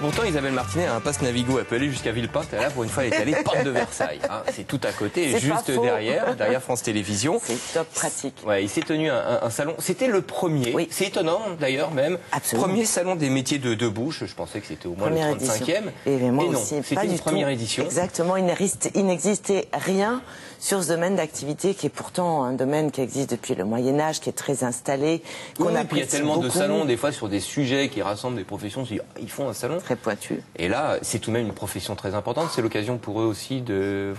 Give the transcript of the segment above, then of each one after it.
Pourtant, Isabelle Martinet a un passe Navigo. Elle peut aller jusqu'à Villepinte. Là, pour une fois, elle est allée porte de Versailles. Hein. C'est tout à côté, juste derrière France Télévisions. C'est top pratique. Ouais, il s'est tenu un salon. C'était le premier. Oui. C'est étonnant, d'ailleurs, même. Absolument. Premier salon des métiers de bouche. Je pensais que c'était au moins première le 35e. Et moi non, aussi. c'était une première édition. Exactement. Il n'existait rien sur ce domaine d'activité qui est pourtant un domaine qui existe depuis le Moyen-Âge, qui est très installé, qu'on apprécie beaucoup. Il y a tellement de salons, des fois, sur des sujets qui rassemblent des professions. Ils font un salon. Très pointu. Et là, c'est tout de même une profession très importante. C'est l'occasion pour eux aussi de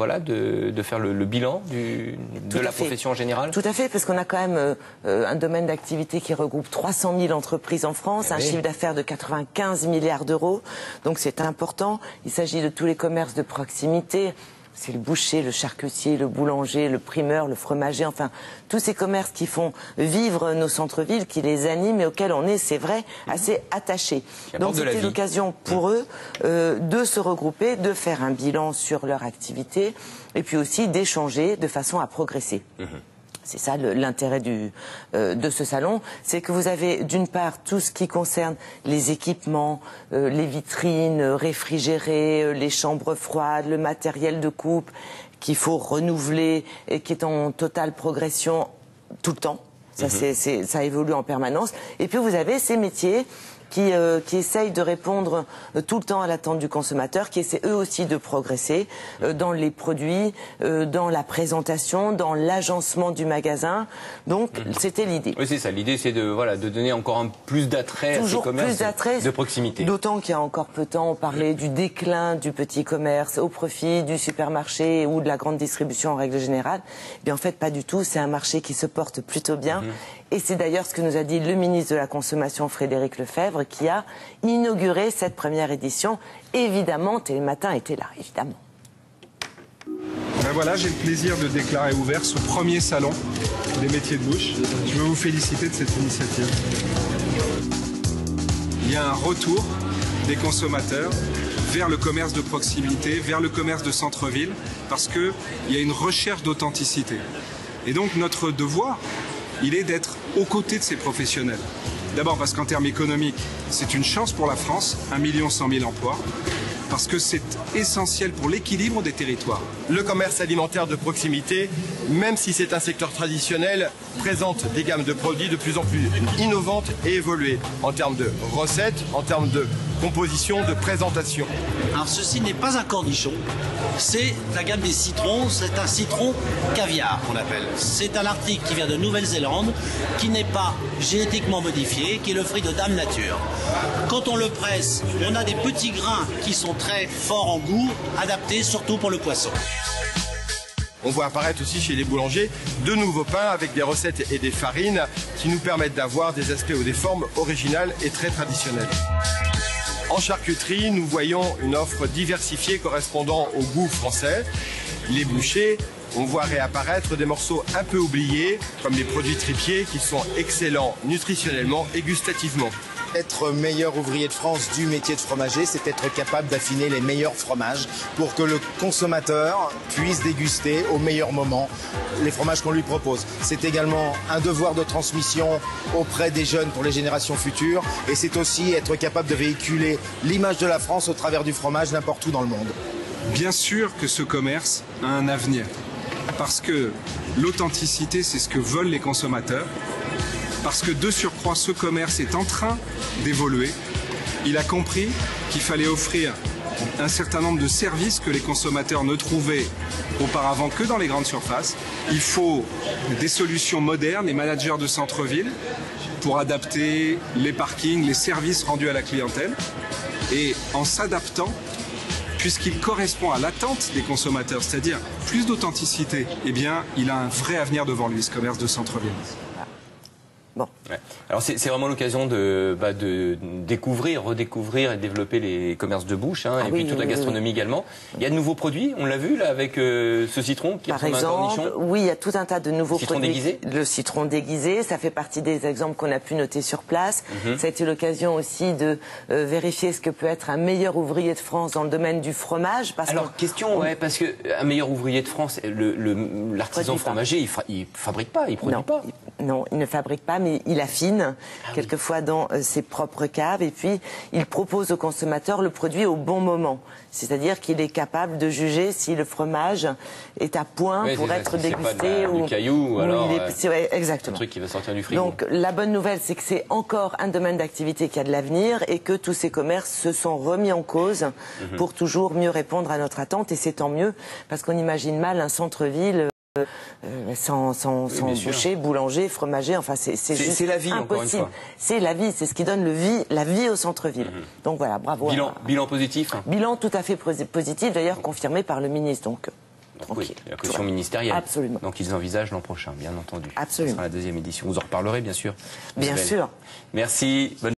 faire le bilan de la profession en général. Tout à fait, parce qu'on a quand même un domaine d'activité qui regroupe 300 000 entreprises en France, un chiffre d'affaires de 95 milliards d'euros. Donc c'est important. Il s'agit de tous les commerces de proximité. C'est le boucher, le charcutier, le boulanger, le primeur, le fromager, enfin, tous ces commerces qui font vivre nos centres-villes, qui les animent et auxquels on est, c'est vrai, assez attachés. Donc c'était l'occasion pour eux de se regrouper, de faire un bilan sur leur activité et puis aussi d'échanger de façon à progresser. C'est ça l'intérêt de ce salon, c'est que vous avez d'une part tout ce qui concerne les équipements, les vitrines réfrigérées, les chambres froides, le matériel de coupe qu'il faut renouveler et qui est en totale progression tout le temps. Ça, ça évolue en permanence. Et puis vous avez ces métiers qui essayent de répondre tout le temps à l'attente du consommateur, qui essaient eux aussi de progresser dans les produits, dans la présentation, dans l'agencement du magasin. Donc c'était l'idée. Oui, c'est ça. L'idée, c'est de donner encore plus d'attrait à ces commerces de proximité. D'autant qu'il y a encore peu de temps, on parlait du déclin du petit commerce au profit du supermarché ou de la grande distribution en règle générale. Eh bien, en fait, pas du tout. C'est un marché qui se porte plutôt bien. Et c'est d'ailleurs ce que nous a dit le ministre de la Consommation, Frédéric Lefebvre, qui a inauguré cette première édition. Évidemment, Télématin était là, évidemment. Ben voilà, j'ai le plaisir de déclarer ouvert ce premier salon des métiers de bouche. Je veux vous féliciter de cette initiative. Il y a un retour des consommateurs vers le commerce de proximité, vers le commerce de centre-ville, parce qu'il y a une recherche d'authenticité. Et donc notre devoir, il est d'être aux côtés de ces professionnels. D'abord parce qu'en termes économiques, c'est une chance pour la France, 1 100 000 emplois, parce que c'est essentiel pour l'équilibre des territoires. Le commerce alimentaire de proximité, même si c'est un secteur traditionnel, présente des gammes de produits de plus en plus innovantes et évoluées en termes de recettes, en termes de composition, de présentation. Alors ceci n'est pas un cornichon, c'est la gamme des citrons, c'est un citron caviar qu'on appelle. C'est un article qui vient de Nouvelle-Zélande, qui n'est pas génétiquement modifié, qui est le fruit de Dame Nature. Quand on le presse, on a des petits grains qui sont très forts en goût, adaptés surtout pour le poisson. On voit apparaître aussi chez les boulangers de nouveaux pains avec des recettes et des farines qui nous permettent d'avoir des aspects ou des formes originales et très traditionnelles. En charcuterie, nous voyons une offre diversifiée correspondant au goût français. Les bouchers, on voit réapparaître des morceaux un peu oubliés, comme les produits tripiers qui sont excellents nutritionnellement et gustativement. Être meilleur ouvrier de France du métier de fromager, c'est être capable d'affiner les meilleurs fromages pour que le consommateur puisse déguster au meilleur moment les fromages qu'on lui propose. C'est également un devoir de transmission auprès des jeunes pour les générations futures et c'est aussi être capable de véhiculer l'image de la France au travers du fromage n'importe où dans le monde. Bien sûr que ce commerce a un avenir parce que l'authenticité, c'est ce que veulent les consommateurs. Parce que de surcroît, ce commerce est en train d'évoluer. Il a compris qu'il fallait offrir un certain nombre de services que les consommateurs ne trouvaient auparavant que dans les grandes surfaces. Il faut des solutions modernes, les managers de centre-ville, pour adapter les parkings, les services rendus à la clientèle. Et en s'adaptant, puisqu'il correspond à l'attente des consommateurs, c'est-à-dire plus d'authenticité, eh bien, il a un vrai avenir devant lui, ce commerce de centre-ville. Bon. Ouais. Alors c'est vraiment l'occasion de découvrir, redécouvrir et développer les commerces de bouche, hein, et puis toute la gastronomie également. Il y a de nouveaux produits, on l'a vu là avec ce citron qui ressemble à un cornichon. Oui, il y a tout un tas de nouveaux produits. Déguisé. Le citron déguisé, ça fait partie des exemples qu'on a pu noter sur place. Ça a été l'occasion aussi de vérifier ce que peut être un meilleur ouvrier de France dans le domaine du fromage. Alors question, ouais, parce que un meilleur ouvrier de France, l'artisan fromager, il fabrique pas, il produit pas. Non, il ne fabrique pas. mais il affine quelquefois dans ses propres caves et puis il propose au consommateur le produit au bon moment. C'est-à-dire qu'il est capable de juger si le fromage est à point pour être dégusté ou du caillou, alors exactement. Un truc qui va sortir du frigo. Donc la bonne nouvelle, c'est que c'est encore un domaine d'activité qui a de l'avenir et que tous ces commerces se sont remis en cause pour toujours mieux répondre à notre attente, et c'est tant mieux parce qu'on imagine mal un centre-ville sans boucher, boulanger, fromager, enfin c'est juste la vie, impossible. C'est la vie, c'est ce qui donne la vie au centre-ville. Donc voilà, bravo. Bilan positif. Bilan tout à fait positif, d'ailleurs confirmé par le ministre. Donc oui, la caution ministérielle. Absolument. Donc ils envisagent l'an prochain, bien entendu. Absolument. Ce sera la 2e édition. Vous en reparlerez, bien sûr. Bien sûr. Merci.